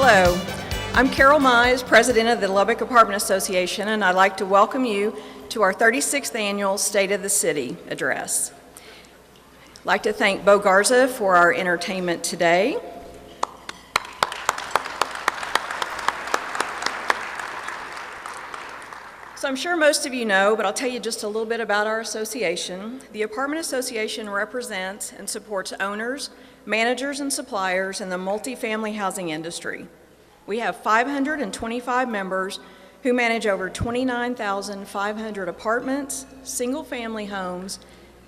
Hello, I'm Carol Mize, President of the Lubbock Apartment Association, and I'd like to welcome you to our 36th Annual State of the City Address. I'd like to thank Bo Garza for our entertainment today. So I'm sure most of you know, but I'll tell you just a little bit about our association. The Apartment Association represents and supports owners, managers, and suppliers in the multifamily housing industry. We have 525 members who manage over 29,500 apartments, single-family homes,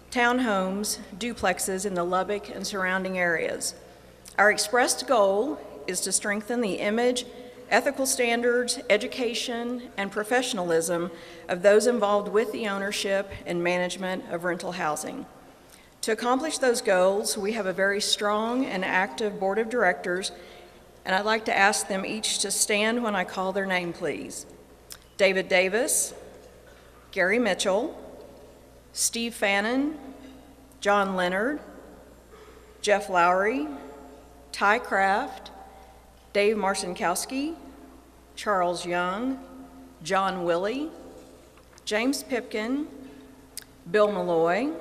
townhomes, duplexes in the Lubbock and surrounding areas. Our expressed goal is to strengthen the image, ethical standards, education, and professionalism of those involved with the ownership and management of rental housing. To accomplish those goals, we have a very strong and active board of directors, and I'd like to ask them each to stand when I call their name, please. David Davis, Gary Mitchell, Steve Fannin, John Leonard, Jeff Lowry, Ty Kraft, Dave Marcinkowski, Charles Young, John Willey, James Pipkin, Bill Malloy,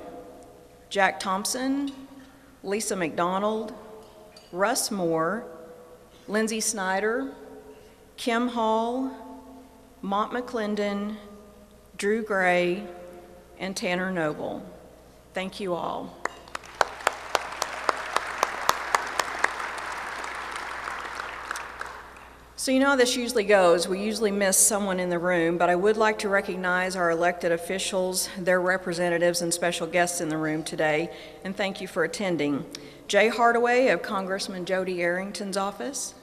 Jack Thompson, Lisa McDonald, Russ Moore, Lindsay Snyder, Kim Hall, Mont McClendon, Drew Gray, and Tanner Noble. Thank you all. So you know how this usually goes. We usually miss someone in the room, but I would like to recognize our elected officials, their representatives, and special guests in the room today, and thank you for attending. Jay Hardaway of Congressman Jody Arrington's office,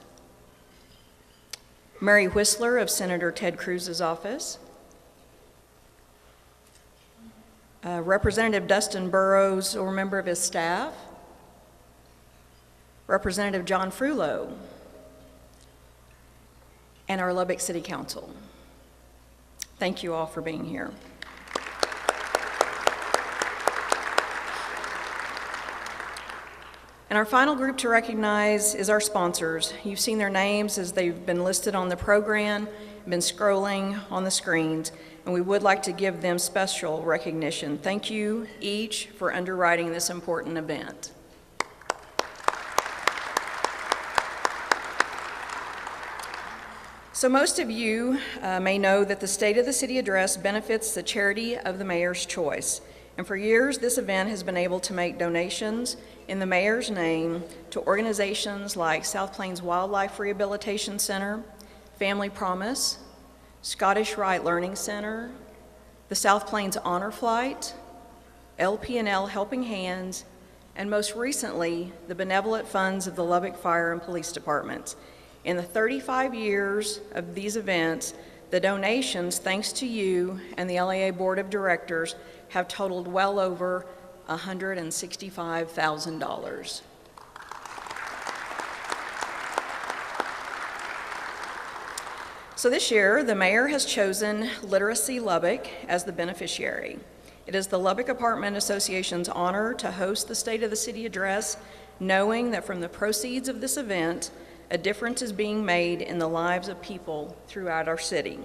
Mary Whistler of Senator Ted Cruz's office, Representative Dustin Burrows or a member of his staff, Representative John Frullo, and our Lubbock City Council. Thank you all for being here. And our final group to recognize is our sponsors. You've seen their names as they've been listed on the program, been scrolling on the screens, and we would like to give them special recognition. Thank you each for underwriting this important event. So most of you may know that the State of the City Address benefits the charity of the Mayor's Choice. And for years, this event has been able to make donations in the Mayor's name to organizations like South Plains Wildlife Rehabilitation Center, Family Promise, Scottish Rite Learning Center, the South Plains Honor Flight, LP&L Helping Hands, and most recently, the benevolent funds of the Lubbock Fire and Police Departments. In the 35 years of these events, the donations, thanks to you and the LAA Board of Directors, have totaled well over $165,000. So this year, the mayor has chosen Literacy Lubbock as the beneficiary. It is the Lubbock Apartment Association's honor to host the State of the City Address, knowing that from the proceeds of this event, a difference is being made in the lives of people throughout our city.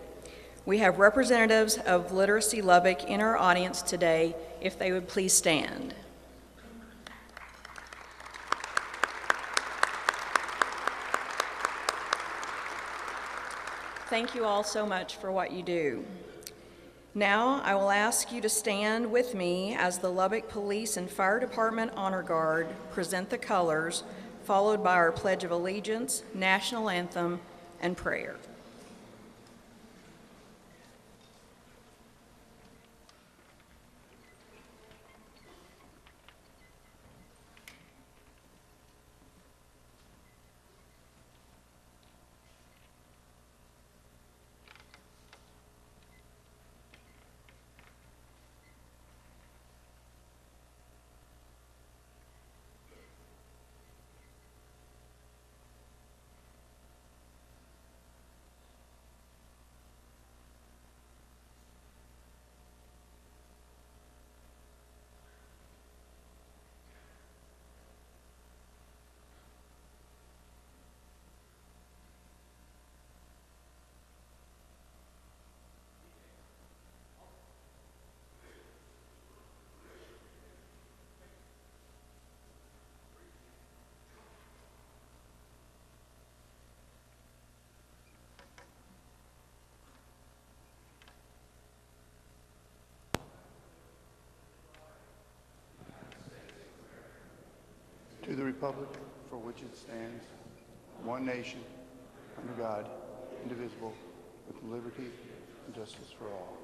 We have representatives of Literacy Lubbock in our audience today, if they would please stand. Thank you all so much for what you do. Now, I will ask you to stand with me as the Lubbock Police and Fire Department Honor Guard present the colors, followed by our Pledge of Allegiance, National Anthem, and prayer. republic for which it stands, one nation, under God, indivisible, with liberty and justice for all.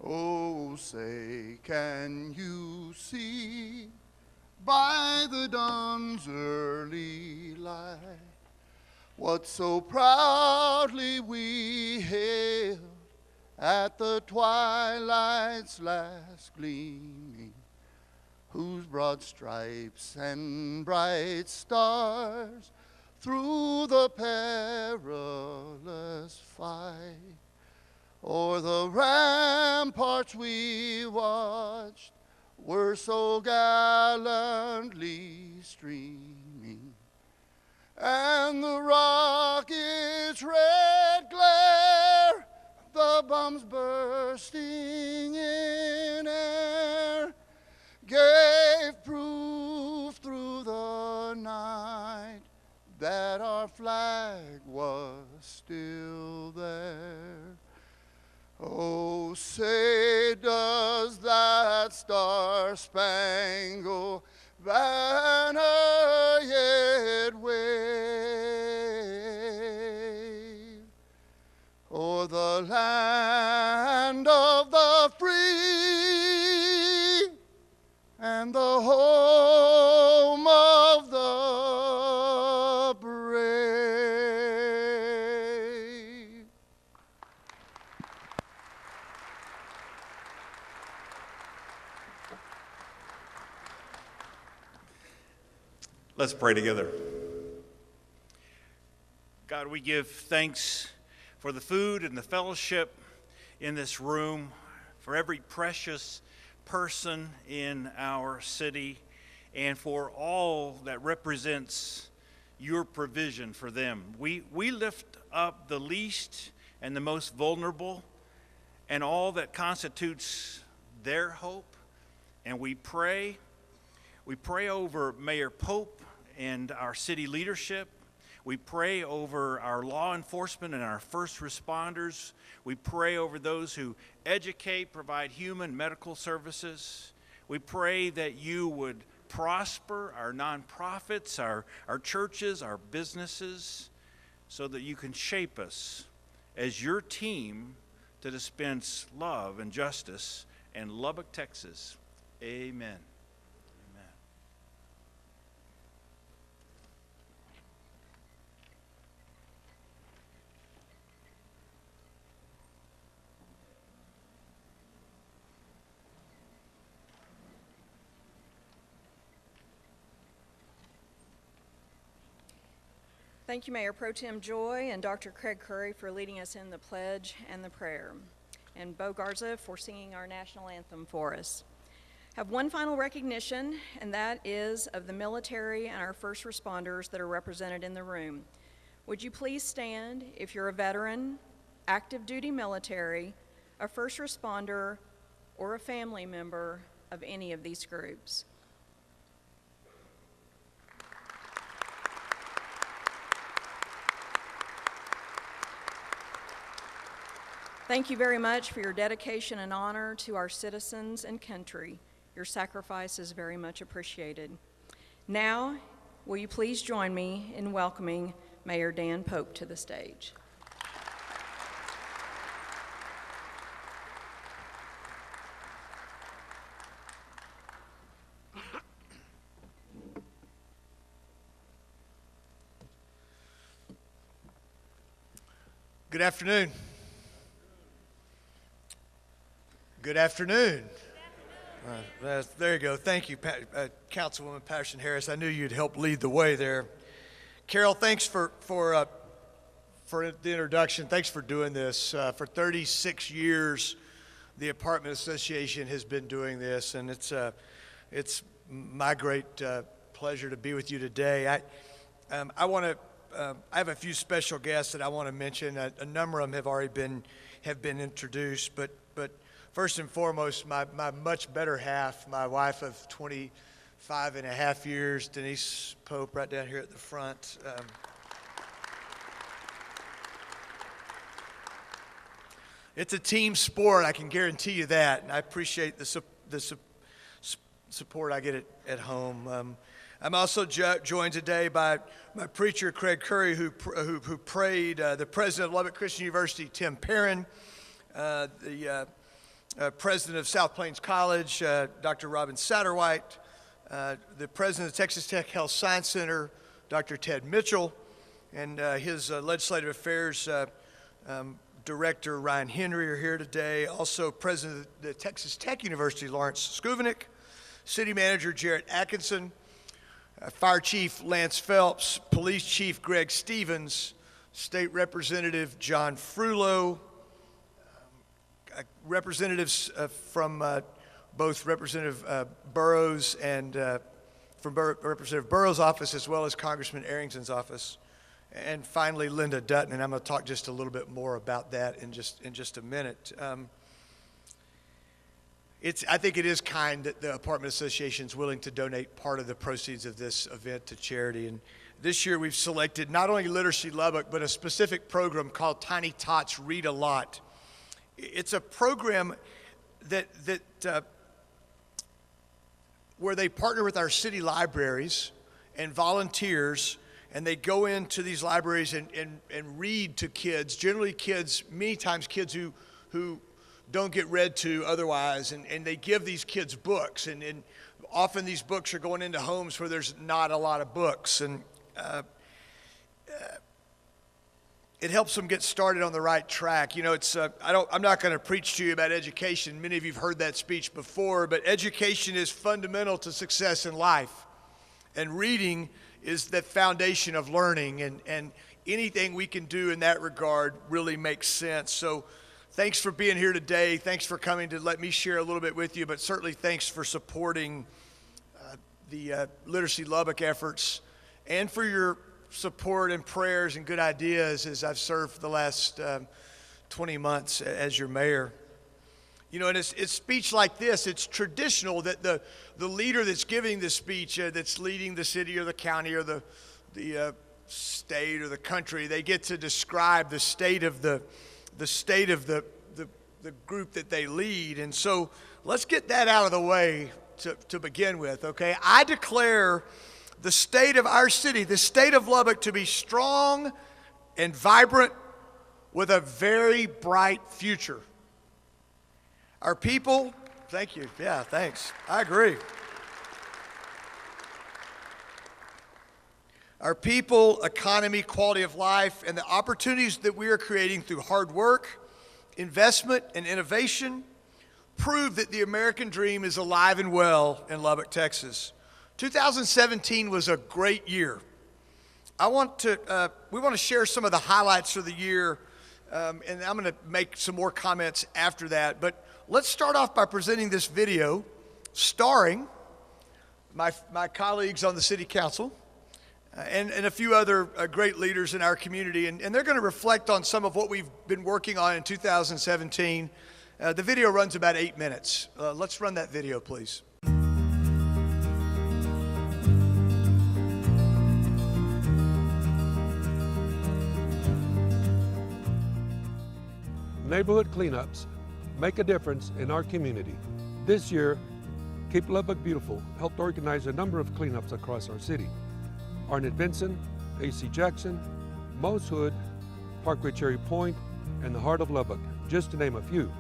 Oh, say, can you see by the dawn's early light what so proudly we hailed at the twilight's last gleaming, whose broad stripes and bright stars through the perilous fight o'er the ramparts we watched were so gallantly streaming, and the rocket's red glare, the bombs bursting in air, gave proof through the night that our flag was still there. Oh, say, does that star-spangled banner yet wave o'er the land of the free and the home of the brave? Let's pray together. God, we give thanks for the food and the fellowship in this room, for every precious person in our city, and for all that represents your provision for them. We lift up the least and the most vulnerable and all that constitutes their hope, and we pray over Mayor Pope and our city leadership. We pray over our law enforcement and our first responders. We pray over those who educate, provide human medical services. We pray that you would prosper our nonprofits, our churches, our businesses, so that you can shape us as your team to dispense love and justice in Lubbock, Texas. Amen. Thank you, Mayor Pro Tem Joy and Dr. Craig Curry for leading us in the pledge and the prayer, and Bo Garza for singing our national anthem for us. Have one final recognition, and that is of the military and our first responders that are represented in the room. Would you please stand if you're a veteran, active duty military, a first responder, or a family member of any of these groups? Thank you very much for your dedication and honor to our citizens and country. Your sacrifice is very much appreciated. Now, will you please join me in welcoming Mayor Dan Pope to the stage? Good afternoon. Good afternoon. There you go. Thank you, Councilwoman Patterson Harris. I knew you'd help lead the way there. Carol, thanks for the introduction. Thanks for doing this. For 36 years, the Apartment Association has been doing this, and it's my great pleasure to be with you today. I have a few special guests that I want to mention. A number of them have already been introduced, but first and foremost, my much better half, my wife of 25 and a half years, Denise Pope, right down here at the front. It's a team sport, I can guarantee you that, and I appreciate the support I get at home. I'm also joined today by my preacher, Craig Curry, who prayed, the president of Lubbock Christian University, Tim Perrin, the president of South Plains College, Dr. Robin Satterwhite, the president of Texas Tech Health Science Center, Dr. Ted Mitchell, and his legislative affairs director, Ryan Henry, are here today. Also, president of the Texas Tech University, Lawrence Skuvenik, city manager, Jarrett Atkinson, Fire Chief Lance Phelps, Police Chief Greg Stevens, State Representative John Frulo, representatives from both Representative Burrows and from Representative Burrows' office, as well as Congressman Arrington's office, and finally Linda Dutton, and I'm going to talk just a little bit more about that in just a minute. I think it is kind that the Apartment Association is willing to donate part of the proceeds of this event to charity. And this year we've selected not only Literacy Lubbock, but a specific program called Tiny Tots Read a Lot. It's a program where they partner with our city libraries and volunteers, and they go into these libraries and read to kids, generally kids, many times kids who don't get read to otherwise, and they give these kids books, and often these books are going into homes where there's not a lot of books, and it helps them get started on the right track. You know, I'm not going to preach to you about education. Many of you have heard that speech before, but education is fundamental to success in life, and reading is the foundation of learning, and anything we can do in that regard really makes sense. So thanks for being here today. Thanks for coming to let me share a little bit with you, but certainly thanks for supporting the Literacy Lubbock efforts, and for your support and prayers and good ideas as I've served for the last 20 months as your mayor. You know, and it's speech like this, it's traditional that the leader that's giving the speech, that's leading the city or the county or the state or the country, they get to describe the state of the group that they lead. And so let's get that out of the way to begin with, okay? I declare the state of our city, the state of Lubbock, to be strong and vibrant with a very bright future. Our people, thank you, yeah, thanks, I agree. Our people, economy, quality of life, and the opportunities that we are creating through hard work, investment, and innovation prove that the American dream is alive and well in Lubbock, Texas. 2017 was a great year. We want to share some of the highlights of the year, and I'm going to make some more comments after that. But let's start off by presenting this video starring my colleagues on the City Council and a few other great leaders in our community. And they're going to reflect on some of what we've been working on in 2017. The video runs about 8 minutes. Let's run that video, please. Neighborhood cleanups make a difference in our community. This year, Keep Lubbock Beautiful helped organize a number of cleanups across our city. Arnett Benson, A.C. Jackson, Mose Hood, Parkway Cherry Point, and the Heart of Lubbock, just to name a few.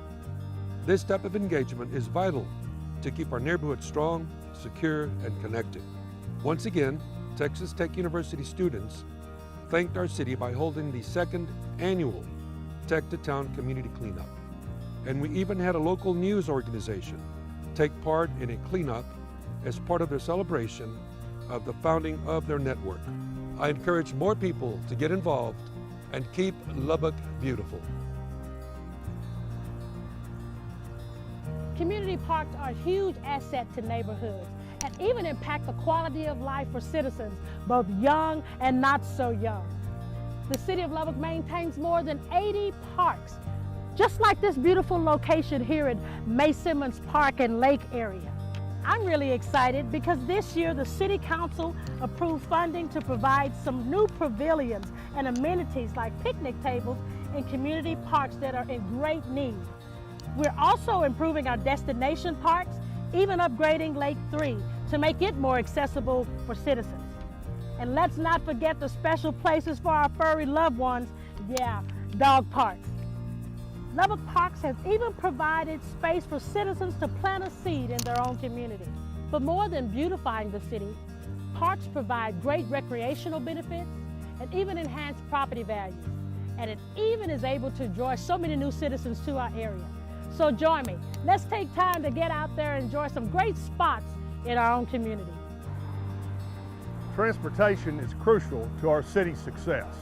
This type of engagement is vital to keep our neighborhood strong, secure, and connected. Once again, Texas Tech University students thanked our city by holding the second annual Tech to Town Community Cleanup. And we even had a local news organization take part in a cleanup as part of their celebration of the founding of their network. I encourage more people to get involved and keep Lubbock beautiful. Community parks are a huge asset to neighborhoods and even impact the quality of life for citizens, both young and not so young. The City of Lubbock maintains more than 80 parks, just like this beautiful location here in May Simmons Park and Lake area. I'm really excited because this year the City Council approved funding to provide some new pavilions and amenities like picnic tables and community parks that are in great need. We're also improving our destination parks, even upgrading Lake 3 to make it more accessible for citizens. And let's not forget the special places for our furry loved ones, dog parks. Lubbock Parks has even provided space for citizens to plant a seed in their own community. But more than beautifying the city, parks provide great recreational benefits and even enhance property values. And it even is able to draw so many new citizens to our area. So join me. Let's take time to get out there and enjoy some great spots in our own community. Transportation is crucial to our city's success.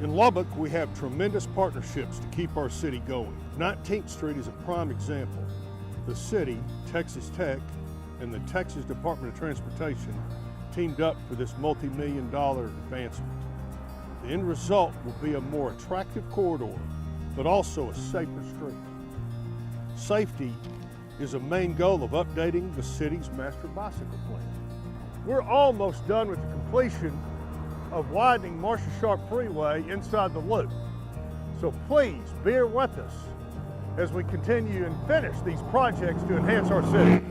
In Lubbock, we have tremendous partnerships to keep our city going. 19th Street is a prime example. The city, Texas Tech, and the Texas Department of Transportation teamed up for this multi-million-dollar advancement. The end result will be a more attractive corridor, but also a safer street. Safety is a main goal of updating the city's master bicycle plan. We're almost done with the completion of widening Marshall Sharp Freeway inside the loop. So please bear with us as we continue and finish these projects to enhance our city.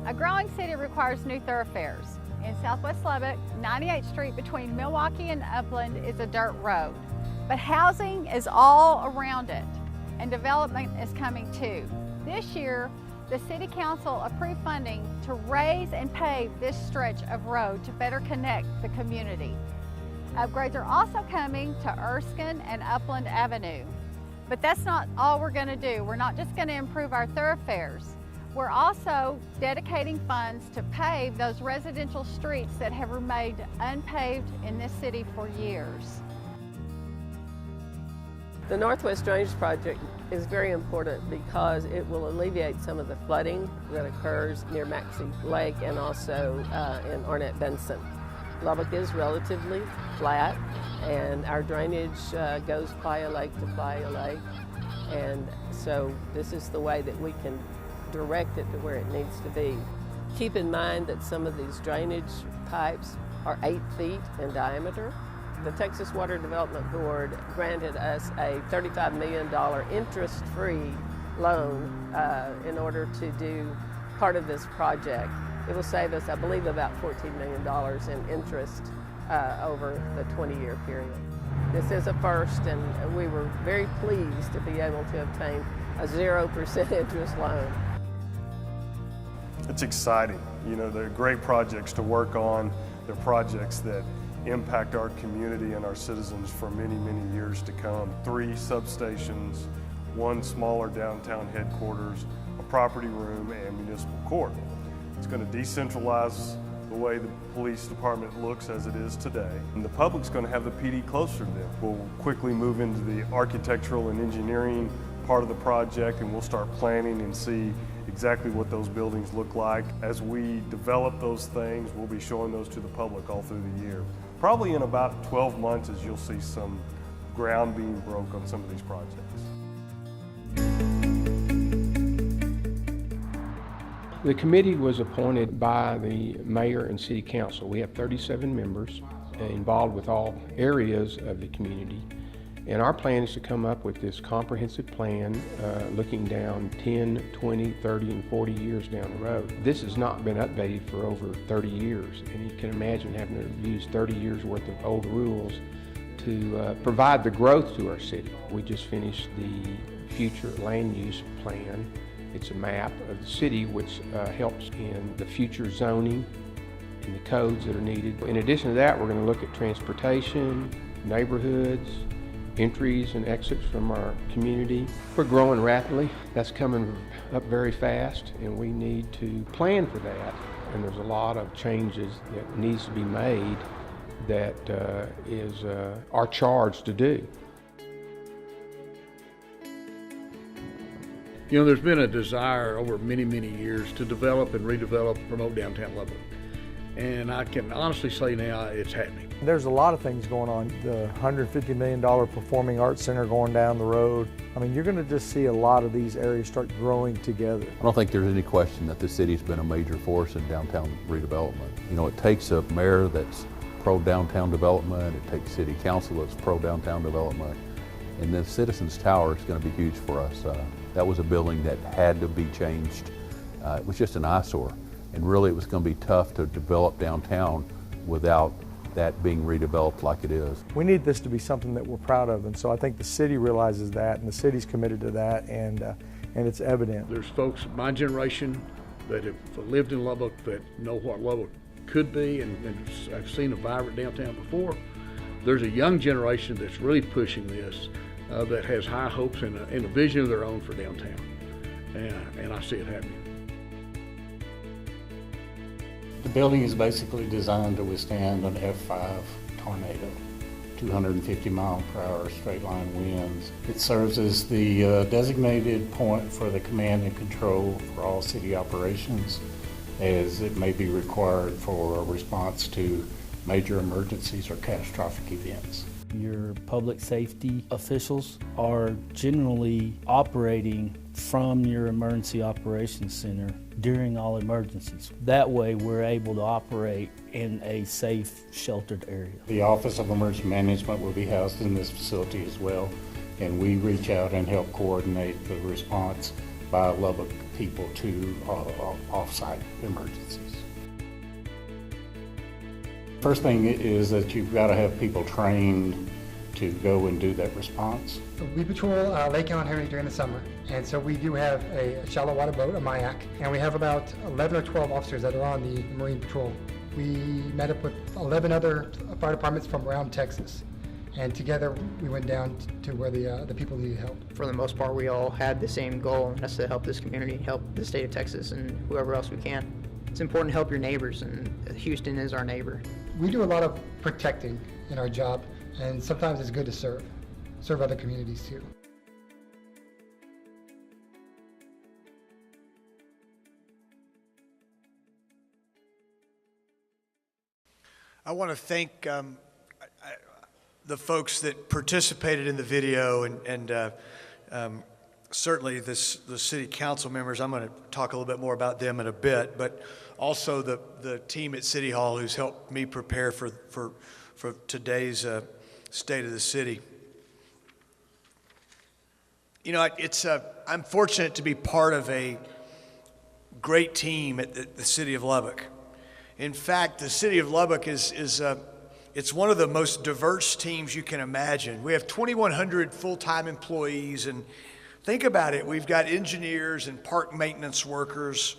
A growing city requires new thoroughfares. In Southwest Lubbock, 98th Street between Milwaukee and Upland is a dirt road, but housing is all around it, and development is coming too. This year, the City Council approved funding to raise and pave this stretch of road to better connect the community. Upgrades are also coming to Erskine and Upland Avenue. But that's not all we're going to do. We're not just going to improve our thoroughfares. We're also dedicating funds to pave those residential streets that have remained unpaved in this city for years. The Northwest Drainage Project is very important because it will alleviate some of the flooding that occurs near Maxey Lake and also in Arnett Benson. Lubbock is relatively flat, and our drainage goes Playa Lake to Playa Lake, and so this is the way that we can direct it to where it needs to be. Keep in mind that some of these drainage pipes are 8 feet in diameter. The Texas Water Development Board granted us a $35 million interest-free loan in order to do part of this project. It will save us, I believe, about $14 million in interest over the 20-year period. This is a first, and we were very pleased to be able to obtain a 0% interest loan. It's exciting. You know, they're great projects to work on. They're projects that impact our community and our citizens for many, many years to come. 3 substations, 1 smaller downtown headquarters, a property room, and municipal court. It's going to decentralize the way the police department looks as it is today. And the public's going to have the PD closer to them. We'll quickly move into the architectural and engineering part of the project, and we'll start planning and see exactly what those buildings look like. As we develop those things, we'll be showing those to the public all through the year. Probably in about 12 months as you'll see some ground being broke on some of these projects. The committee was appointed by the mayor and city council. We have 37 members involved with all areas of the community. And our plan is to come up with this comprehensive plan looking down 10, 20, 30, and 40 years down the road. This has not been updated for over 30 years, and you can imagine having to use 30 years worth of old rules to provide the growth to our city. We just finished the future land use plan. It's a map of the city which helps in the future zoning and the codes that are needed. In addition to that, we're going to look at transportation, neighborhoods, entries and exits from our community. We're growing rapidly. That's coming up very fast, and we need to plan for that. And there's a lot of changes that needs to be made that is our charge to do. You know, there's been a desire over many, many years to develop and redevelop, promote downtown Lubbock. And I can honestly say now it's happening. There's a lot of things going on. The $150 million Performing Arts Center going down the road. I mean, you're going to just see a lot of these areas start growing together. I don't think there's any question that the city's been a major force in downtown redevelopment. You know, it takes a mayor that's pro-downtown development. It takes city council that's pro-downtown development. And the Citizens Tower is going to be huge for us. That was a building that had to be changed. It was just an eyesore. And really it was going to be tough to develop downtown without that being redeveloped like it is. We need this to be something that we're proud of, and so I think the city realizes that, and the city's committed to that, and it's evident. There's folks of my generation that have lived in Lubbock that know what Lubbock could be, and I've seen a vibrant downtown before. There's a young generation that's really pushing this, that has high hopes and a vision of their own for downtown, and I see it happening. The building is basically designed to withstand an F5 tornado, 250 mile per hour straight line winds. It serves as the designated point for the command and control for all city operations, as it may be required for a response to major emergencies or catastrophic events. Your public safety officials are generally operating from your emergency operations center during all emergencies. That way we're able to operate in a safe, sheltered area. The Office of Emergency Management will be housed in this facility as well, and we reach out and help coordinate the response by Lubbock people to off-site emergencies. First thing is that you've got to have people trained to go and do that response. We patrol Lake Allen Harvey during the summer, and so we do have a shallow water boat, a MIAC, and we have about 11 or 12 officers that are on the Marine Patrol. We met up with 11 other fire departments from around Texas, and together we went down to where the people needed help. For the most part, we all had the same goal, and that's to help this community, help the state of Texas, and whoever else we can. It's important to help your neighbors, and Houston is our neighbor. We do a lot of protecting in our job, and sometimes it's good to serve other communities too. I want to thank the folks that participated in the video, and certainly the city council members. I'm going to talk a little bit more about them in a bit, but also the team at City Hall who's helped me prepare for today's State of the City. You know, I'm fortunate to be part of a great team at the City of Lubbock. In fact, the City of Lubbock it's one of the most diverse teams you can imagine. We have 2,100 full-time employees, and think about it. We've got engineers and park maintenance workers.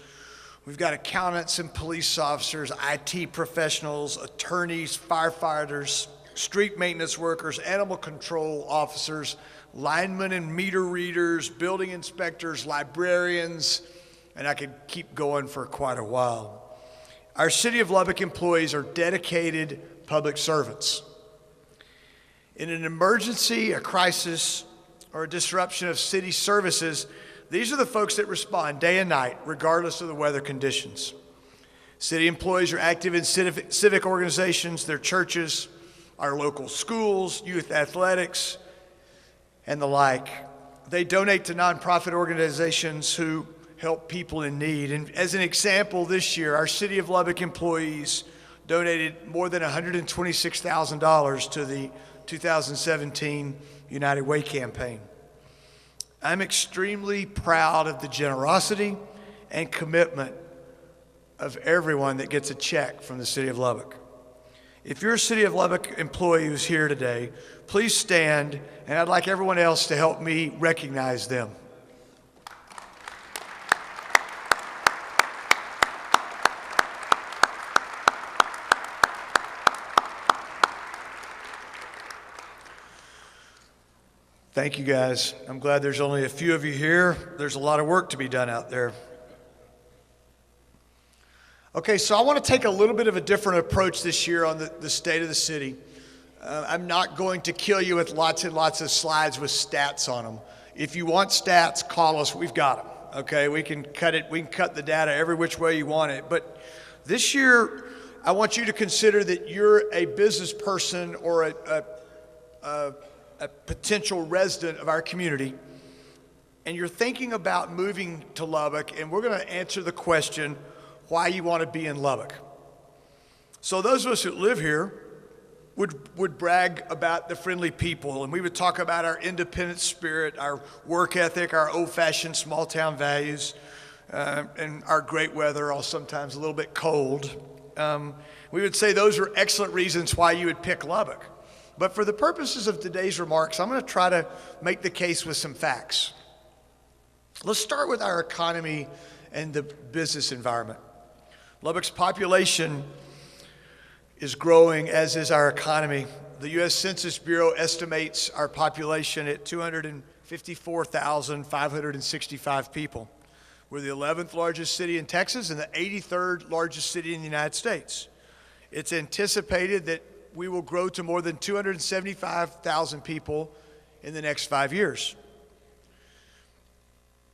We've got accountants and police officers, IT professionals, attorneys, firefighters, street maintenance workers, animal control officers, linemen and meter readers, building inspectors, librarians, and I could keep going for quite a while. Our City of Lubbock employees are dedicated public servants. In an emergency, a crisis, or a disruption of city services, these are the folks that respond day and night, regardless of the weather conditions. City employees are active in civic organizations, their churches, our local schools, youth athletics, and the like. They donate to nonprofit organizations who help people in need. And as an example, this year, our City of Lubbock employees donated more than $126,000 to the 2017 United Way campaign. I'm extremely proud of the generosity and commitment of everyone that gets a check from the City of Lubbock. If you're a City of Lubbock employee who's here today, please stand, and I'd like everyone else to help me recognize them. Thank you, guys. I'm glad there's only a few of you here. There's a lot of work to be done out there. Okay, so I want to take a little bit of a different approach this year on the state of the city. I'm not going to kill you with lots and lots of slides with stats on them. If you want stats, call us. We've got them. Okay, we can cut it. We can cut the data every which way you want it. But this year, I want you to consider that you're a business person or a potential resident of our community, and you're thinking about moving to Lubbock, and we're going to answer the question why you want to be in Lubbock. So those of us that live here, would brag about the friendly people, and we would talk about our independent spirit, our work ethic, our old-fashioned small-town values, and our great weather, all sometimes a little bit cold. We would say those are excellent reasons why you would pick Lubbock. But for the purposes of today's remarks, I'm going to try to make the case with some facts. Let's start with our economy and the business environment. Lubbock's population is growing, as is our economy. The U.S. Census Bureau estimates our population at 254,565 people. We're the 11th largest city in Texas and the 83rd largest city in the United States. It's anticipated that we will grow to more than 275,000 people in the next 5 years.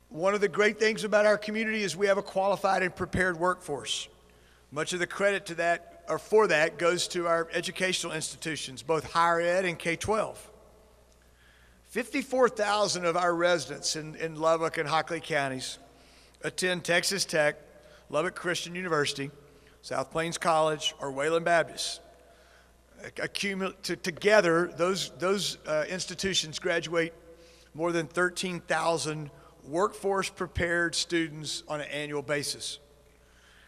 One of the great things about our community is we have a qualified and prepared workforce. Much of the credit to that, or for that, goes to our educational institutions, both higher ed and K-12. 54,000 of our residents in Lubbock and Hockley counties attend Texas Tech, Lubbock Christian University, South Plains College, or Wayland Baptist. Together, those institutions graduate more than 13,000 workforce-prepared students on an annual basis.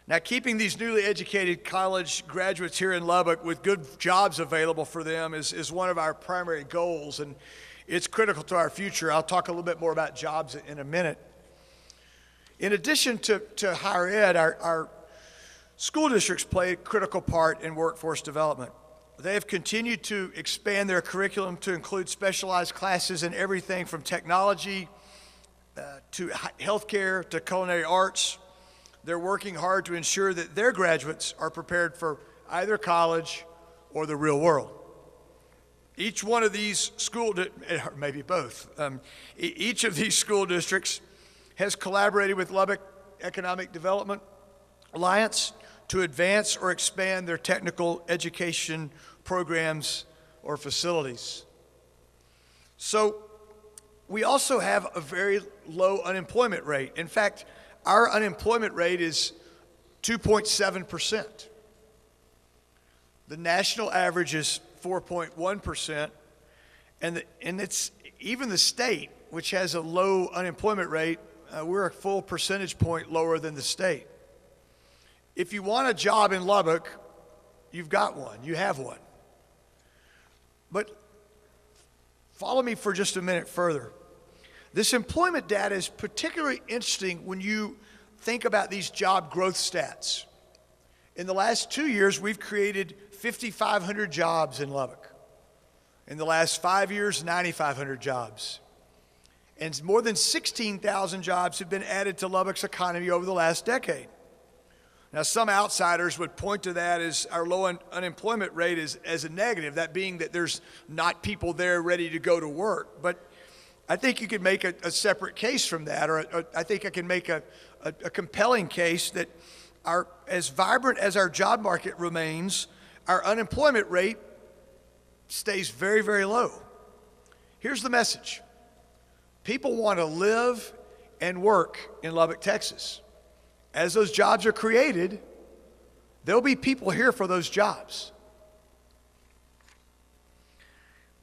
Now, keeping these newly educated college graduates here in Lubbock with good jobs available for them is one of our primary goals, and it's critical to our future. I'll talk a little bit more about jobs in a minute. In addition to higher ed, our school districts play a critical part in workforce development. They have continued to expand their curriculum to include specialized classes in everything from technology to healthcare to culinary arts. They're working hard to ensure that their graduates are prepared for either college or the real world. Each one of these maybe both, each of these school districts has collaborated with Lubbock Economic Development Alliance to advance or expand their technical education programs or facilities. So we also have a very low unemployment rate. In fact, our unemployment rate is 2.7%. The national average is 4.1%, and it's even the state, which has a low unemployment rate, we're a full percentage point lower than the state. If you want a job in Lubbock, you've got one, you have one. But follow me for just a minute further. This employment data is particularly interesting when you think about these job growth stats. In the last 2 years, we've created 5,500 jobs in Lubbock. In the last 5 years, 9,500 jobs. And more than 16,000 jobs have been added to Lubbock's economy over the last decade. Now, some outsiders would point to that as our low unemployment rate as a negative, that being that there's not people there ready to go to work. But I think you could make a separate case from that, or I think I can make a compelling case that as vibrant as our job market remains, our unemployment rate stays very, very low. Here's the message. People want to live and work in Lubbock, Texas. As those jobs are created, there'll be people here for those jobs.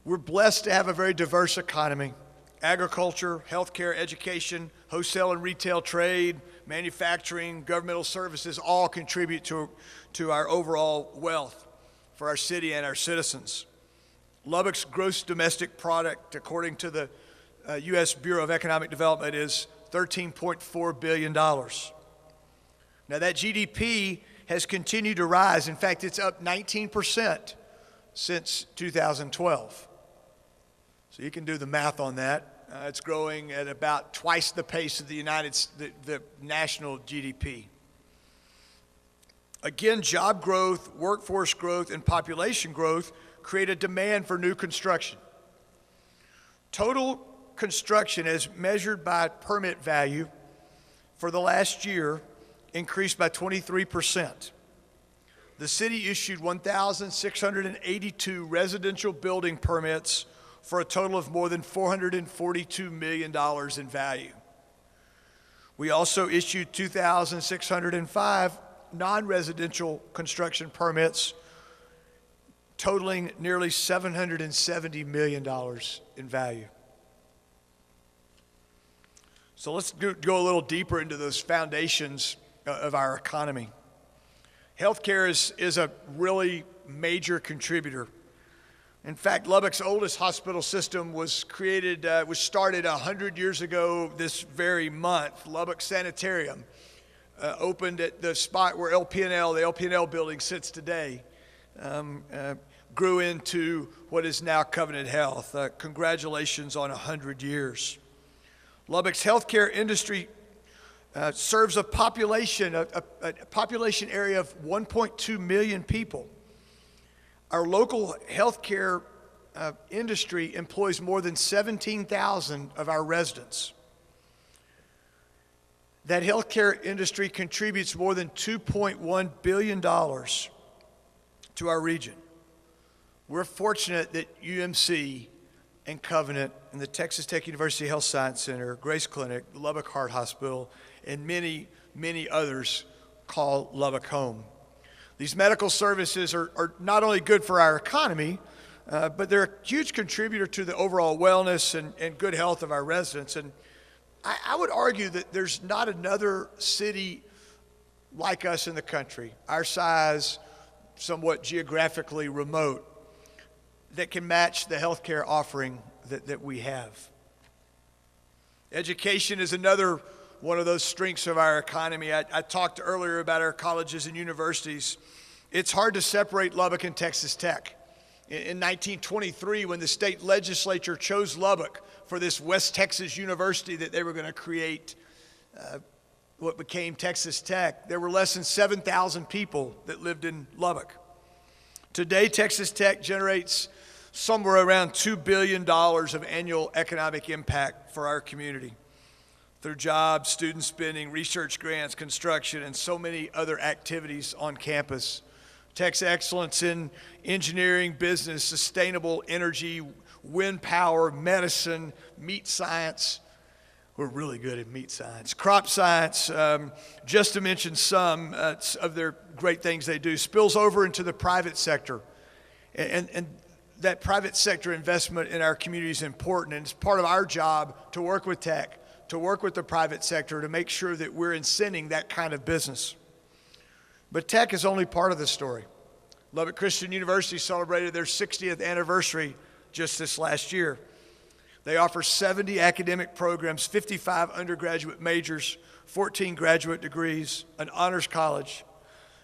We're blessed to have a very diverse economy. Agriculture, healthcare, education, wholesale and retail trade, manufacturing, governmental services all contribute to our overall wealth for our city and our citizens. Lubbock's gross domestic product, according to the U.S. Bureau of Economic Development, is $13.4 billion. Now, that GDP has continued to rise. In fact, it's up 19% since 2012. So you can do the math on that. It's growing at about twice the pace of the national GDP. Again, job growth, workforce growth, and population growth create a demand for new construction. Total construction, as measured by permit value, for the last year increased by 23%. The city issued 1,682 residential building permits for a total of more than $442 million in value. We also issued 2,605 non-residential construction permits totaling nearly $770 million in value. So let's go a little deeper into those foundations of our economy. Healthcare is a really major contributor. In fact, Lubbock's oldest hospital system was started 100 years ago this very month. Lubbock Sanitarium opened at the spot where the LP&L building sits today, grew into what is now Covenant Health. Congratulations on 100 years. Lubbock's healthcare industry serves a population area of 1.2 million people. Our local healthcare industry employs more than 17,000 of our residents. That healthcare industry contributes more than $2.1 billion to our region. We're fortunate that UMC and Covenant and the Texas Tech University Health Science Center, Grace Clinic, the Lubbock Heart Hospital, and many, many others call Lubbock home. These medical services are not only good for our economy, but they're a huge contributor to the overall wellness and good health of our residents. And I would argue that there's not another city like us in the country, our size, somewhat geographically remote, that can match the healthcare offering that we have. Education is another one of those strengths of our economy. I talked earlier about our colleges and universities. It's hard to separate Lubbock and Texas Tech. In 1923, when the state legislature chose Lubbock for this West Texas University that they were going to create, what became Texas Tech, there were less than 7,000 people that lived in Lubbock. Today, Texas Tech generates somewhere around $2 billion of annual economic impact for our community through jobs, student spending, research grants, construction, and so many other activities on campus. Tech's excellence in engineering, business, sustainable energy, wind power, medicine, meat science. We're really good at meat science. Crop science, just to mention some of their great things they do, spills over into the private sector. And that private sector investment in our community is important, and it's part of our job to work with Tech, to work with the private sector to make sure that we're incenting that kind of business. But Tech is only part of the story. Lubbock Christian University celebrated their 60th anniversary just this last year. They offer 70 academic programs, 55 undergraduate majors, 14 graduate degrees, an honors college.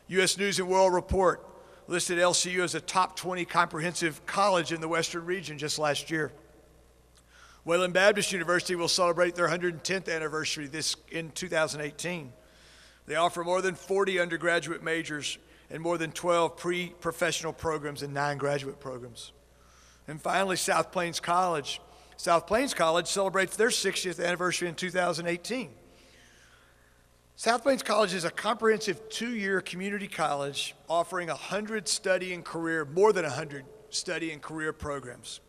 U.S. News and World Report listed LCU as a top 20 comprehensive college in the Western region just last year. Wayland Baptist University will celebrate their 110th anniversary in 2018. They offer more than 40 undergraduate majors and more than 12 pre-professional programs and 9 graduate programs. And finally, South Plains College. South Plains College celebrates their 60th anniversary in 2018. South Plains College is a comprehensive 2-year community college offering more than 100 study and career programs.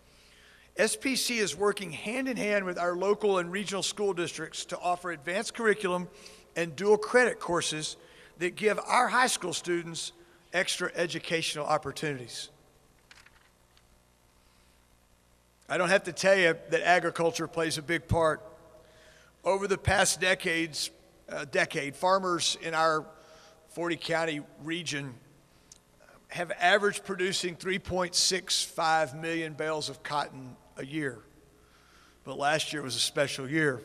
SPC is working hand in hand with our local and regional school districts to offer advanced curriculum and dual credit courses that give our high school students extra educational opportunities. I don't have to tell you that agriculture plays a big part. Over the past decade, farmers in our 40-county region have averaged producing 3.65 million bales of cotton a year. But last year was a special year.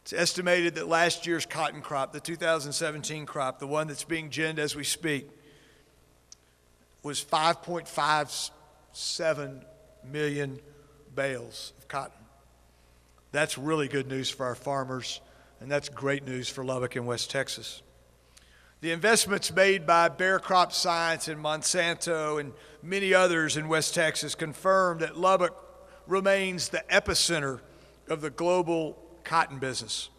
It's estimated that last year's cotton crop, the 2017 crop, the one that's being ginned as we speak, was 5.57 million bales of cotton. That's really good news for our farmers, and that's great news for Lubbock and West Texas. The investments made by Bayer Crop Science and Monsanto and many others in West Texas confirm that Lubbock remains the epicenter of the global cotton business.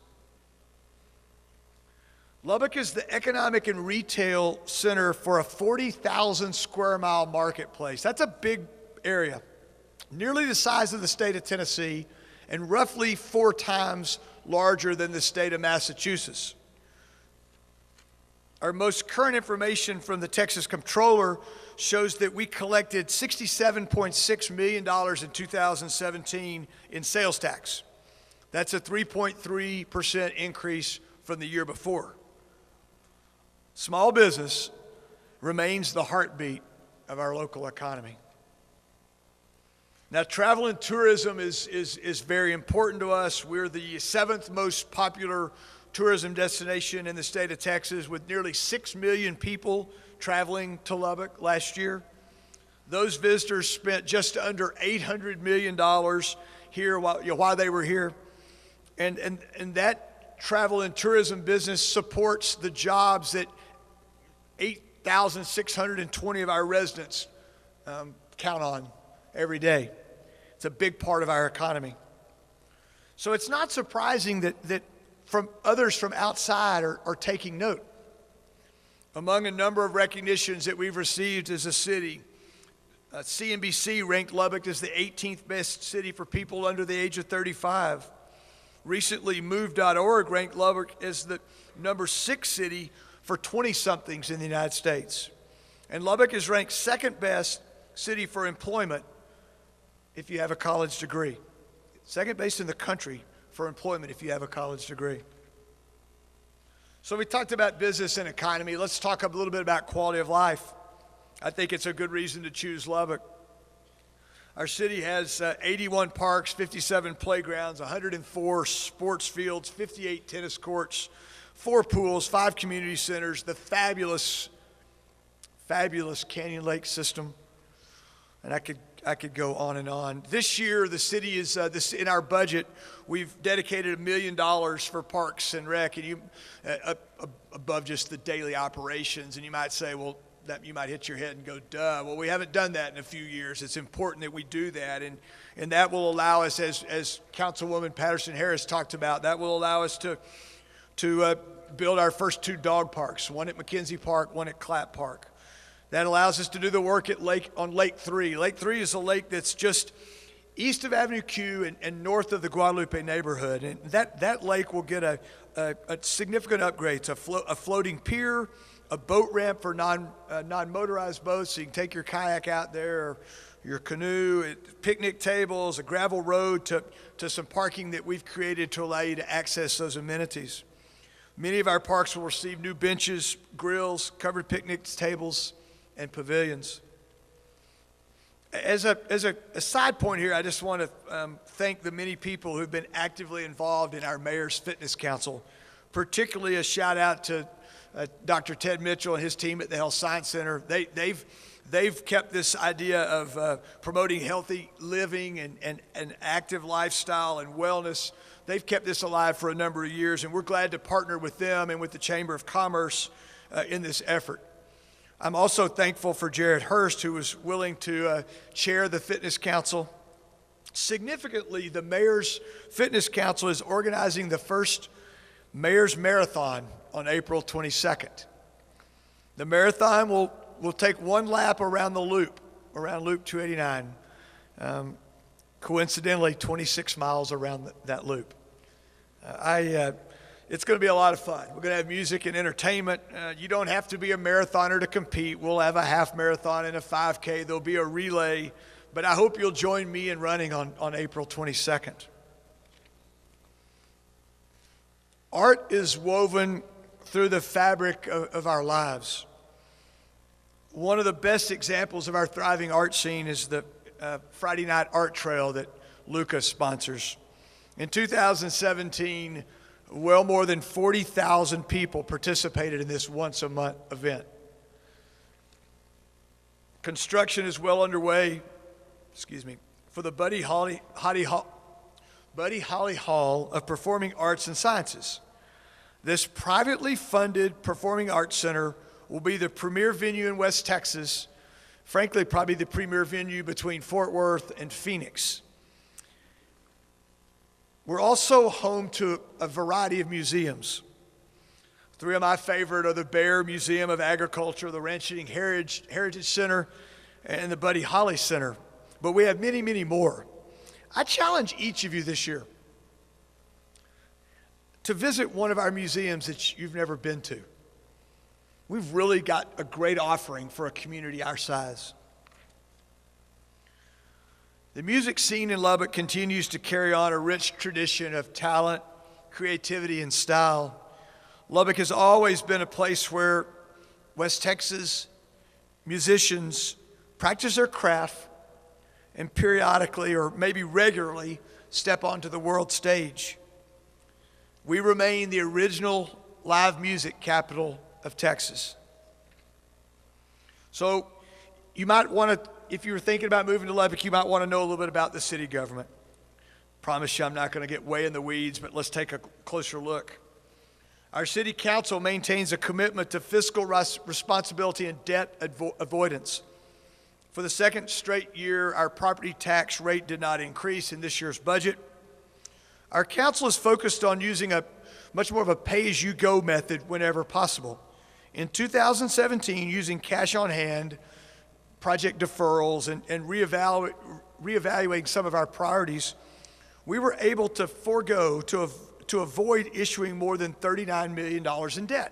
Lubbock is the economic and retail center for a 40,000 square mile marketplace. That's a big area, nearly the size of the state of Tennessee and roughly 4 times larger than the state of Massachusetts. Our most current information from the Texas Comptroller shows that we collected $67.6 million in 2017 in sales tax. That's a 3.3% increase from the year before. Small business remains the heartbeat of our local economy. Now, travel and tourism is very important to us. We're the 7th most popular tourism destination in the state of Texas, with nearly 6 million people traveling to Lubbock last year. Those visitors spent just under $800 million here while they were here. And that travel and tourism business supports the jobs that 8,620 of our residents count on every day. It's a big part of our economy. So it's not surprising that from others from outside are taking note. Among a number of recognitions that we've received as a city, CNBC ranked Lubbock as the 18th best city for people under the age of 35. Recently, Move.org ranked Lubbock as the number 6 city for 20-somethings in the United States. And Lubbock is ranked 2nd best city for employment if you have a college degree. 2nd best in the country for employment if you have a college degree. So we talked about business and economy. Let's talk a little bit about quality of life. I think it's a good reason to choose Lubbock. Our city has 81 parks, 57 playgrounds, 104 sports fields, 58 tennis courts, 4 pools, 5 community centers, the fabulous Canyon Lake system. And I could go on and on. This year, the city is, in our budget, we've dedicated $1 million for parks and rec, and above just the daily operations. And you might say, well, that you might hit your head and go, duh. Well, we haven't done that in a few years. It's important that we do that. And that will allow us, as Councilwoman Patterson-Harris talked about, that will allow us to build our first 2 dog parks, one at McKenzie Park, one at Clapp Park. That allows us to do the work on Lake 3. Lake 3 is a lake that's just east of Avenue Q and north of the Guadalupe neighborhood. And that lake will get a significant upgrade. It's a floating pier, a boat ramp for non-motorized boats, so you can take your kayak out there, or your canoe, picnic tables, a gravel road to some parking that we've created to allow you to access those amenities. Many of our parks will receive new benches, grills, covered picnic tables, and pavilions. As a side point here, I just want to thank the many people who've been actively involved in our Mayor's Fitness Council, particularly a shout out to Dr. Ted Mitchell and his team at the Health Science Center. They've kept this idea of promoting healthy living and an active lifestyle and wellness. They've kept this alive for a number of years, and we're glad to partner with them and with the Chamber of Commerce in this effort. I'm also thankful for Jared Hurst, who was willing to chair the Fitness Council. Significantly, the Mayor's Fitness Council is organizing the first Mayor's Marathon on April 22nd. The marathon will take 1 lap around the loop, around Loop 289. Coincidentally, 26 miles around that loop. It's going to be a lot of fun. We're going to have music and entertainment. You don't have to be a marathoner to compete. We'll have a half marathon and a 5K. There'll be a relay. But I hope you'll join me in running on April 22nd. Art is woven through the fabric of our lives. One of the best examples of our thriving art scene is the Friday Night Art Trail that Lucas sponsors. In 2017, well more than 40,000 people participated in this once-a-month event. Construction is well underway, for the Buddy Holly Hall of Performing Arts and Sciences. This privately funded performing arts center will be the premier venue in West Texas, frankly, probably the premier venue between Fort Worth and Phoenix. We're also home to a variety of museums. 3 of my favorite are the Bear Museum of Agriculture, the Ranching Heritage Center, and the Buddy Holly Center. But we have many, many more. I challenge each of you this year to visit one of our museums that you've never been to. We've really got a great offering for a community our size. The music scene in Lubbock continues to carry on a rich tradition of talent, creativity, and style. Lubbock has always been a place where West Texas musicians practice their craft and periodically, or maybe regularly, step onto the world stage. We remain the original live music capital of Texas. So you might want to, if you were thinking about moving to Lubbock, you might want to know a little bit about the city government. Promise you I'm not going to get way in the weeds, but let's take a closer look. Our city council maintains a commitment to fiscal responsibility and debt avoidance. For the second straight year, our property tax rate did not increase in this year's budget. Our council is focused on using a much more of a pay-as-you-go method whenever possible. In 2017, using cash on hand, project deferrals, and reevaluating some of our priorities, we were able to forego, to avoid issuing more than $39 million in debt.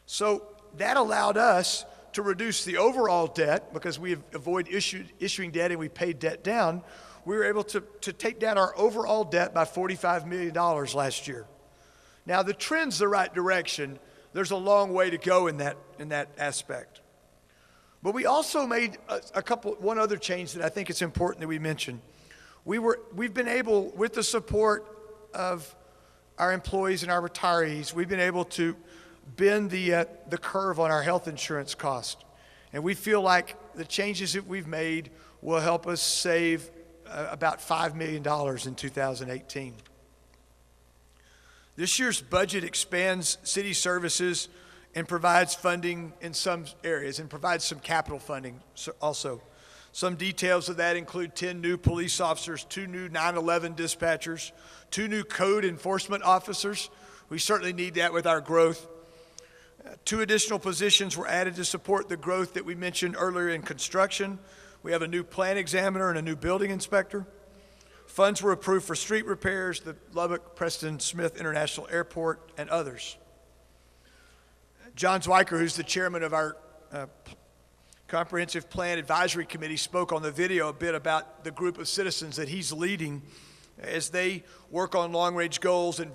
So that allowed us to reduce the overall debt because we avoid issuing debt and we paid debt down. We were able to take down our overall debt by $45 million last year. Now the trend's the right direction. There's a long way to go in that aspect. But we also made one other change that I think it's important that we mention. We've been able, with the support of our employees and our retirees, we've been able to bend the curve on our health insurance cost. And we feel like the changes that we've made will help us save about $5 million in 2018. This year's budget expands city services and provides funding in some areas and provides some capital funding also. Some details of that include 10 new police officers, 2 new 911 dispatchers, 2 new code enforcement officers. We certainly need that with our growth. 2 additional positions were added to support the growth that we mentioned earlier in construction. We have a new plant examiner and a new building inspector. Funds were approved for street repairs, the Lubbock Preston Smith International Airport, and others. John Zwiker, who's the chairman of our Comprehensive Plan Advisory Committee, spoke on the video a bit about the group of citizens that he's leading as they work on long-range goals and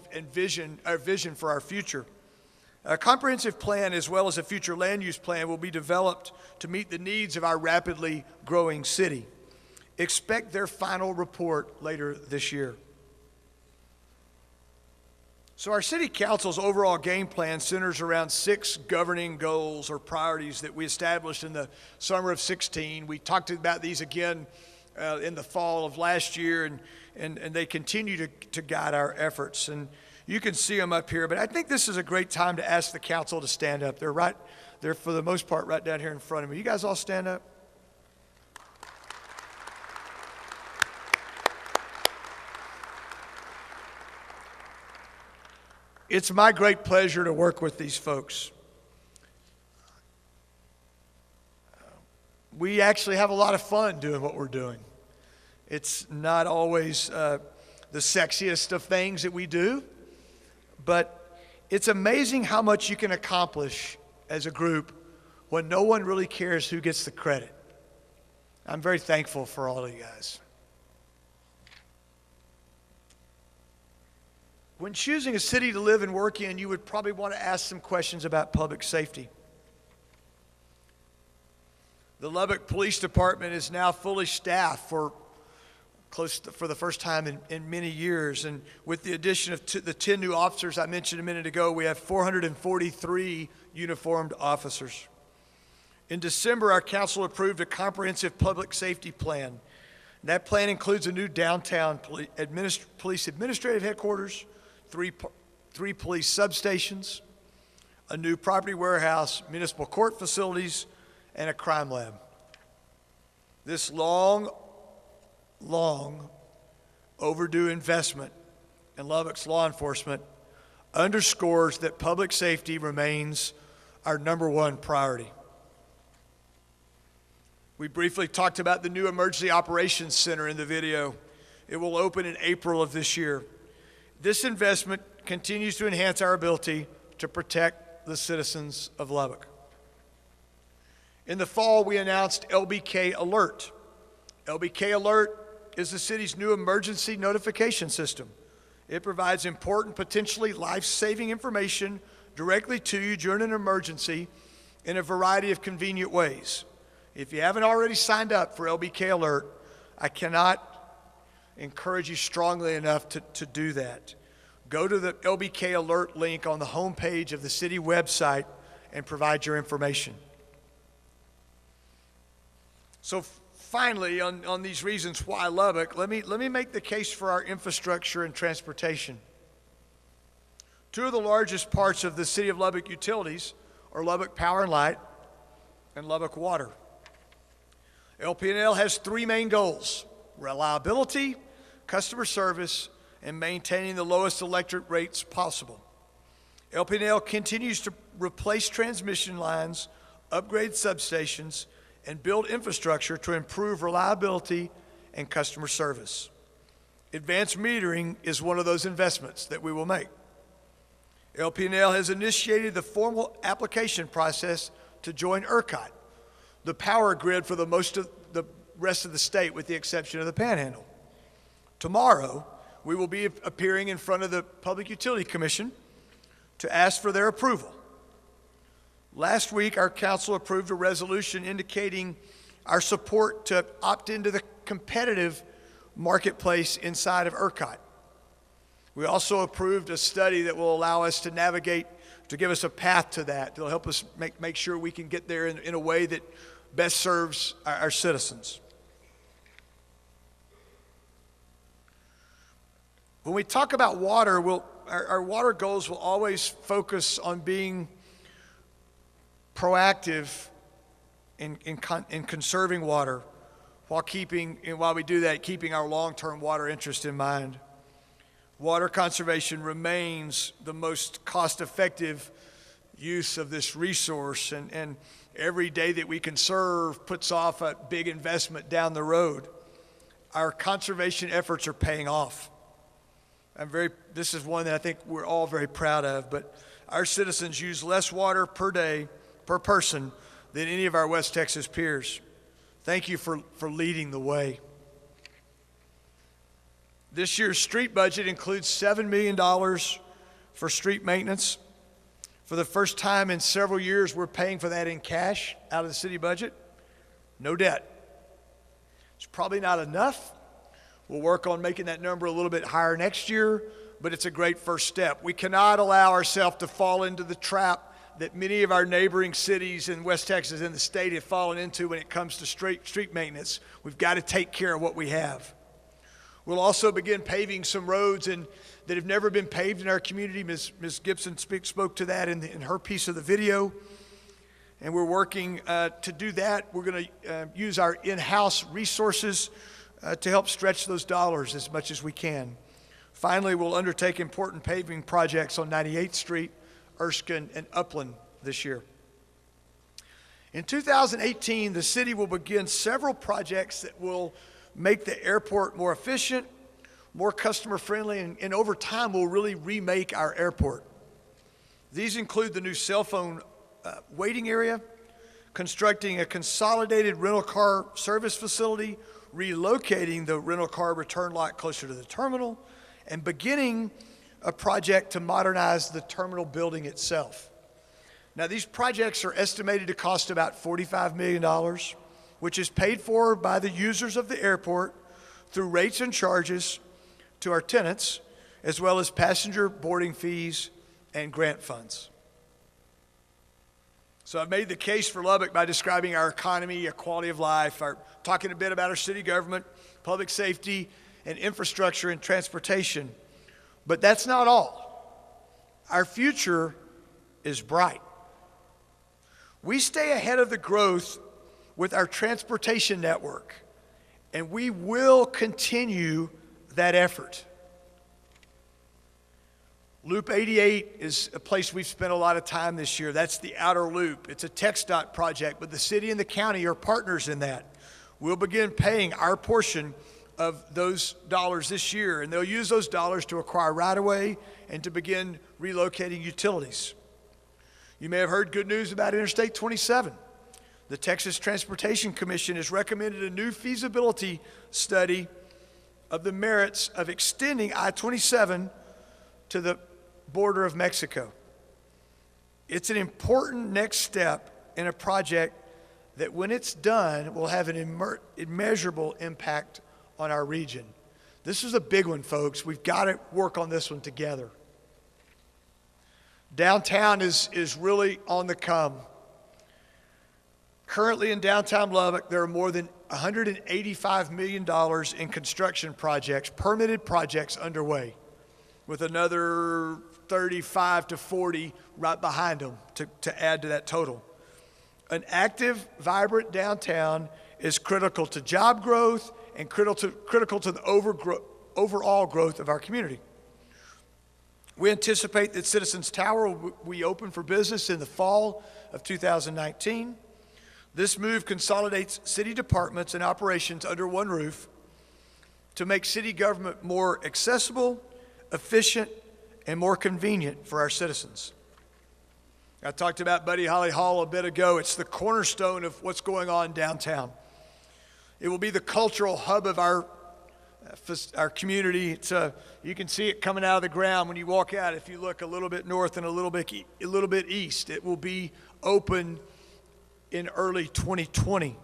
our vision for our future. A comprehensive plan as well as a future land use plan will be developed to meet the needs of our rapidly growing city. Expect their final report later this year. So our city council's overall game plan centers around 6 governing goals or priorities that we established in the summer of 16. We talked about these again in the fall of last year, and they continue to guide our efforts. And you can see them up here, but I think this is a great time to ask the council to stand up. They're for the most part right down here in front of me. You guys all stand up. It's my great pleasure to work with these folks. We actually have a lot of fun doing what we're doing. It's not always the sexiest of things that we do, but it's amazing how much you can accomplish as a group when no one really cares who gets the credit. I'm very thankful for all of you guys. When choosing a city to live and work in, you would probably want to ask some questions about public safety. The Lubbock Police Department is now fully staffed for the first time in many years. And with the addition of the 10 new officers I mentioned a minute ago, we have 443 uniformed officers. In December, our council approved a comprehensive public safety plan. And that plan includes a new downtown police administrative headquarters, three police substations, a new property warehouse, municipal court facilities, and a crime lab. This long overdue investment in Lubbock's law enforcement underscores that public safety remains our #1 priority. We briefly talked about the new Emergency Operations Center in the video. It will open in April of this year. This investment continues to enhance our ability to protect the citizens of Lubbock. In the fall, we announced LBK Alert. LBK Alert is the city's new emergency notification system. It provides important, potentially life-saving information directly to you during an emergency in a variety of convenient ways. If you haven't already signed up for LBK Alert, I cannot encourage you strongly enough to do that. Go to the LBK Alert link on the homepage of the city website and provide your information. So finally, on these reasons why Lubbock, let me make the case for our infrastructure and transportation. Two of the largest parts of the City of Lubbock utilities are Lubbock Power and Light and Lubbock Water. LP&L has three main goals: reliability, customer service, and maintaining the lowest electric rates possible. LP&L continues to replace transmission lines, upgrade substations, and build infrastructure to improve reliability and customer service. Advanced metering is one of those investments that we will make. LP&L has initiated the formal application process to join ERCOT, the power grid for the most of the rest of the state with the exception of the Panhandle. Tomorrow, we will be appearing in front of the Public Utility Commission to ask for their approval. Last week, our council approved a resolution indicating our support to opt into the competitive marketplace inside of ERCOT. We also approved a study that will allow us to navigate, to give us a path to that. It'll help us make sure we can get there in a way that best serves our citizens. When we talk about water, our water goals will always focus on being proactive in conserving water while we do that, keeping our long-term water interest in mind. Water conservation remains the most cost-effective use of this resource, and every day that we conserve puts off a big investment down the road. Our conservation efforts are paying off. This is one that I think we're all very proud of, but our citizens use less water per day, per person, than any of our West Texas peers. Thank you for leading the way. This year's street budget includes $7 million for street maintenance. For the first time in several years, we're paying for that in cash out of the city budget. No debt. It's probably not enough. We'll work on making that number a little bit higher next year, but it's a great first step. We cannot allow ourselves to fall into the trap that many of our neighboring cities in West Texas and the state have fallen into when it comes to street maintenance. We've got to take care of what we have. We'll also begin paving some roads that have never been paved in our community. Ms. Gibson spoke to that in her piece of the video. And we're working to do that. We're going to use our in-house resources to help stretch those dollars as much as we can. Finally, we'll undertake important paving projects on 98th Street, Erskine, and Upland this year. In 2018, the city will begin several projects that will make the airport more efficient, more customer-friendly, and over time will really remake our airport. These include the new cell phone waiting area, constructing a consolidated rental car service facility, relocating the rental car return lot closer to the terminal, and beginning a project to modernize the terminal building itself. Now, these projects are estimated to cost about $45 million, which is paid for by the users of the airport through rates and charges to our tenants, as well as passenger boarding fees and grant funds. So I've made the case for Lubbock by describing our economy, our quality of life, talking a bit about our city government, public safety, and infrastructure and transportation. But that's not all. Our future is bright. We stay ahead of the growth with our transportation network, and we will continue that effort. Loop 88 is a place we've spent a lot of time this year. That's the outer loop. It's a TxDOT project, but the city and the county are partners in that. We'll begin paying our portion of those dollars this year, and they'll use those dollars to acquire right-of-way and to begin relocating utilities. You may have heard good news about Interstate 27. The Texas Transportation Commission has recommended a new feasibility study of the merits of extending I-27 to the border of Mexico. It's an important next step in a project that, when it's done, will have an immeasurable impact on our region. This is a big one, folks. We've got to work on this one together. Downtown is really on the come. Currently in downtown Lubbock, there are more than $185 million in construction projects, permitted projects underway, with another 35 to 40 right behind them to add to that total. An active, vibrant downtown is critical to job growth and critical to the overall growth of our community. We anticipate that Citizens Tower will be open for business in the fall of 2019. This move consolidates city departments and operations under one roof to make city government more accessible, efficient, and more convenient for our citizens. I talked about Buddy Holly Hall a bit ago. It's the cornerstone of what's going on downtown. It will be the cultural hub of our community. You can see it coming out of the ground when you walk out. If you look a little bit north and a little bit east, it will be open in early 2020.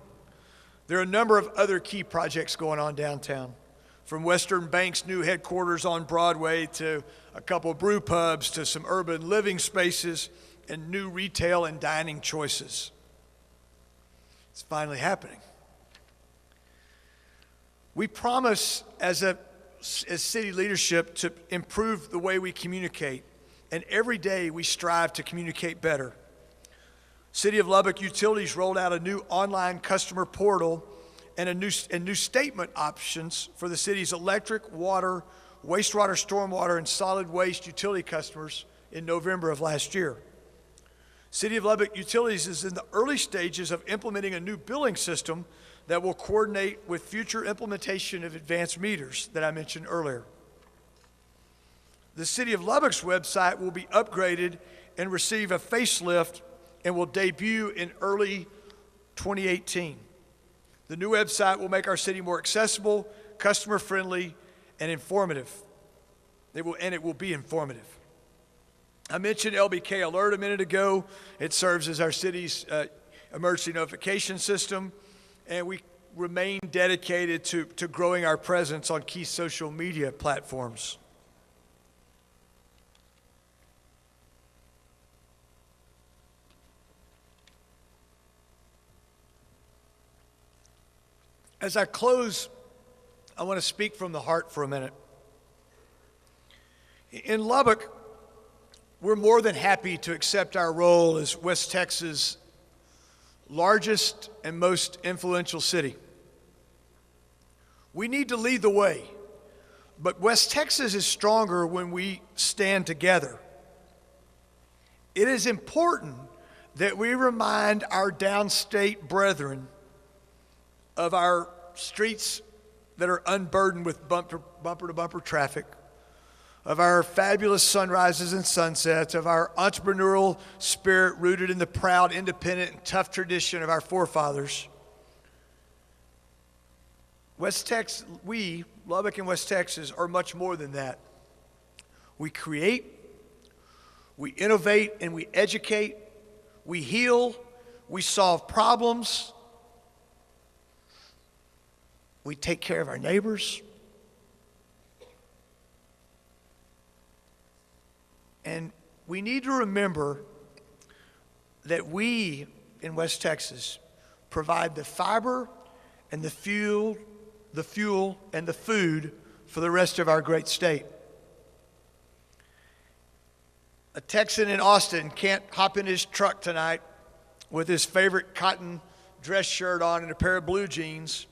There are a number of other key projects going on downtown, from Western Bank's new headquarters on Broadway to a couple of brew pubs to some urban living spaces and new retail and dining choices. It's finally happening. We promise as city leadership to improve the way we communicate, and every day we strive to communicate better. City of Lubbock Utilities rolled out a new online customer portal and new statement options for the city's electric, water, wastewater, stormwater, and solid waste utility customers in November of last year. City of Lubbock Utilities is in the early stages of implementing a new billing system that will coordinate with future implementation of advanced meters that I mentioned earlier. The City of Lubbock's website will be upgraded and receive a facelift and will debut in early 2018. The new website will make our city more accessible, customer-friendly, and informative. It will be informative. I mentioned LBK Alert a minute ago. It serves as our city's emergency notification system, and we remain dedicated to growing our presence on key social media platforms. As I close, I want to speak from the heart for a minute. In Lubbock, we're more than happy to accept our role as West Texas' largest and most influential city. We need to lead the way, but West Texas is stronger when we stand together. It is important that we remind our downstate brethren of our streets that are unburdened with bumper-to-bumper traffic, of our fabulous sunrises and sunsets, of our entrepreneurial spirit rooted in the proud, independent, and tough tradition of our forefathers. West Texas, Lubbock and West Texas, are much more than that. We create, we innovate, and we educate. We heal, we solve problems. We take care of our neighbors. And we need to remember that we in West Texas provide the fiber and the fuel and the food for the rest of our great state. A Texan in Austin can't hop in his truck tonight with his favorite cotton dress shirt on and a pair of blue jeans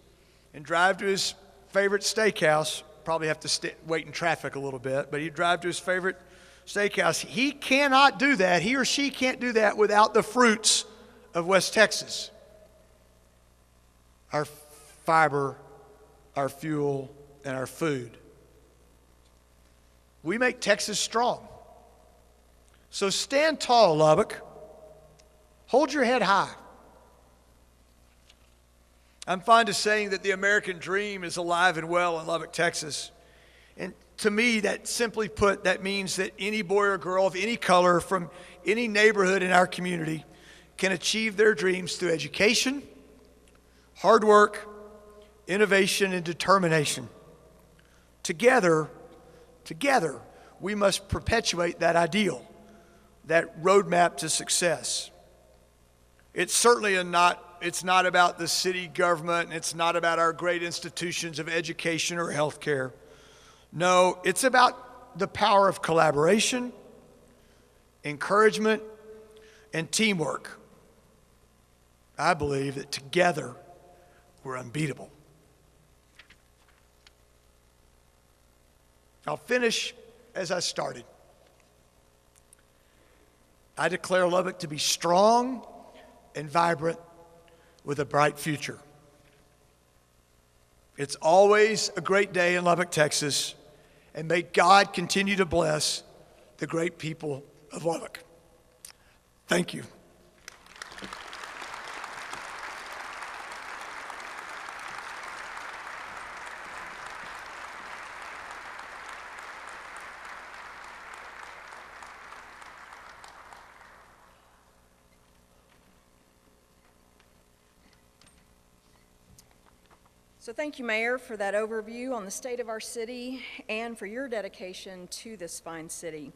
and drive to his favorite steakhouse. Probably have to wait in traffic a little bit, but he'd drive to his favorite steakhouse. He cannot do that. He or she can't do that without the fruits of West Texas. Our fiber, our fuel, and our food. We make Texas strong. So stand tall, Lubbock. Hold your head high. I'm fond of saying that the American dream is alive and well in Lubbock, Texas. And to me, that simply put, that means that any boy or girl of any color from any neighborhood in our community can achieve their dreams through education, hard work, innovation, and determination. Together, we must perpetuate that ideal, that roadmap to success. It's certainly it's not about the city government, and it's not about our great institutions of education or healthcare. No, it's about the power of collaboration, encouragement, and teamwork. I believe that together we're unbeatable. I'll finish as I started. I declare Lubbock to be strong and vibrant with a bright future. It's always a great day in Lubbock, Texas, and may God continue to bless the great people of Lubbock. Thank you. So thank you, Mayor, for that overview on the state of our city and for your dedication to this fine city.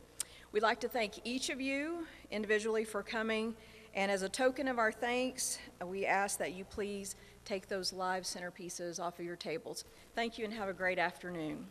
We'd like to thank each of you individually for coming, and as a token of our thanks, we ask that you please take those live centerpieces off of your tables. Thank you and have a great afternoon.